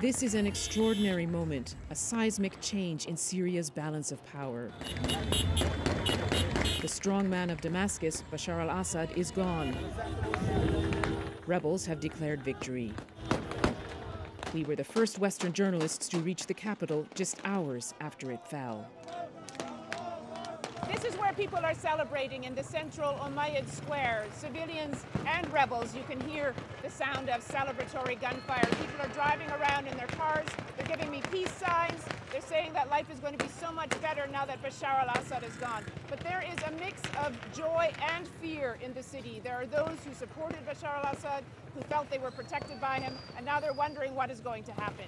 This is an extraordinary moment, a seismic change in Syria's balance of power. The strongman of Damascus, Bashar al-Assad, is gone. Rebels have declared victory. We were the first Western journalists to reach the capital just hours after it fell. This is where people are celebrating in the central Umayyad square. Civilians and rebels, you can hear the sound of celebratory gunfire. People are driving around in their cars. They're giving me peace signs. They're saying that life is going to be so much better now that Bashar al-Assad is gone. But there is a mix of joy and fear in the city. There are those who supported Bashar al-Assad, who felt they were protected by him, and now they're wondering what is going to happen.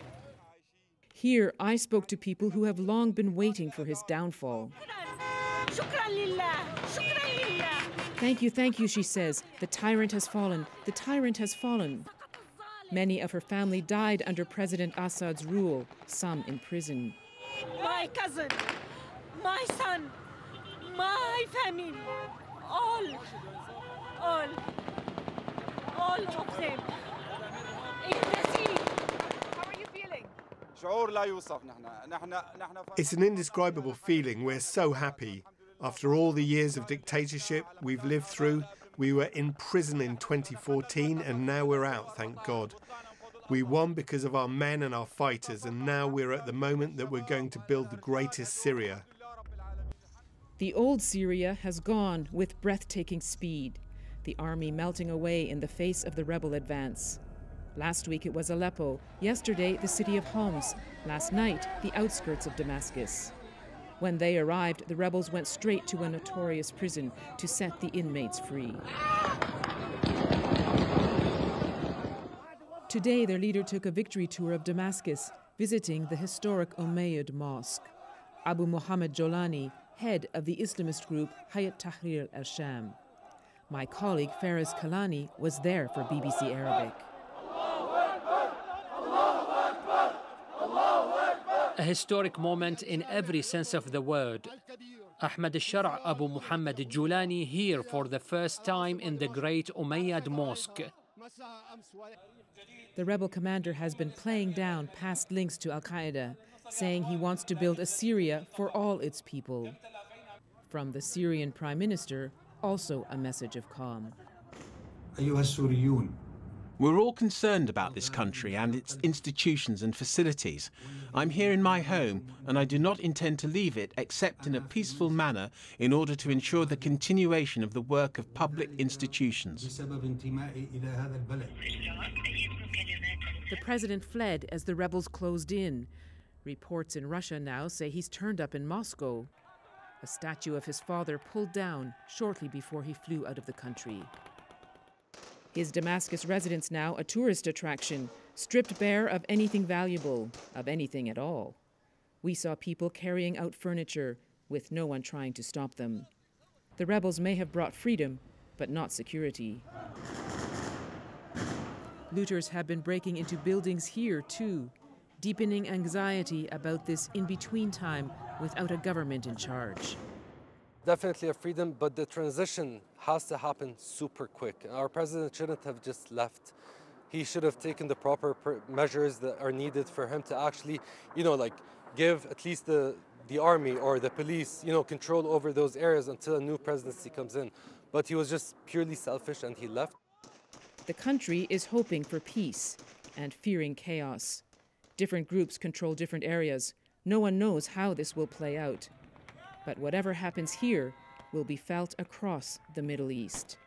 Here, I spoke to people who have long been waiting for his downfall. Thank you, she says. The tyrant has fallen. The tyrant has fallen. Many of her family died under President Assad's rule, some in prison. My cousin, my son, my family, all of them in the sea. How are you feeling? It's an indescribable feeling. We're so happy. After all the years of dictatorship we've lived through, we were in prison in 2014 and now we're out, thank God. We won because of our men and our fighters, and now we're at the moment that we're going to build the greatest Syria. The old Syria has gone with breathtaking speed, the army melting away in the face of the rebel advance. Last week it was Aleppo, yesterday the city of Homs, last night the outskirts of Damascus. When they arrived, the rebels went straight to a notorious prison to set the inmates free. Today, their leader took a victory tour of Damascus, visiting the historic Umayyad Mosque. Abu Muhammad Jolani, head of the Islamist group Hayat Tahrir al-Sham. My colleague Faraz Kalani was there for BBC Arabic. A historic moment in every sense of the word. Ahmad al-Shara' Abu Muhammad Julani here for the first time in the great Umayyad Mosque. The rebel commander has been playing down past links to Al-Qaeda, saying he wants to build a Syria for all its people. From the Syrian Prime Minister, also a message of calm. We're all concerned about this country and its institutions and facilities. I'm here in my home and I do not intend to leave it except in a peaceful manner in order to ensure the continuation of the work of public institutions. The president fled as the rebels closed in. Reports in Russia now say he's turned up in Moscow. A statue of his father pulled down shortly before he flew out of the country. His Damascus residence now a tourist attraction, stripped bare of anything valuable, of anything at all. We saw people carrying out furniture, with no one trying to stop them. The rebels may have brought freedom, but not security. Looters have been breaking into buildings here, too, deepening anxiety about this in-between time without a government in charge. Definitely a freedom, but the transition has to happen super quick. Our president shouldn't have just left. He should have taken the proper measures that are needed for him to actually, give at least the army or the police, control over those areas until a new presidency comes in. But he was just purely selfish and he left. The country is hoping for peace and fearing chaos. Different groups control different areas. No one knows how this will play out. But whatever happens here will be felt across the Middle East.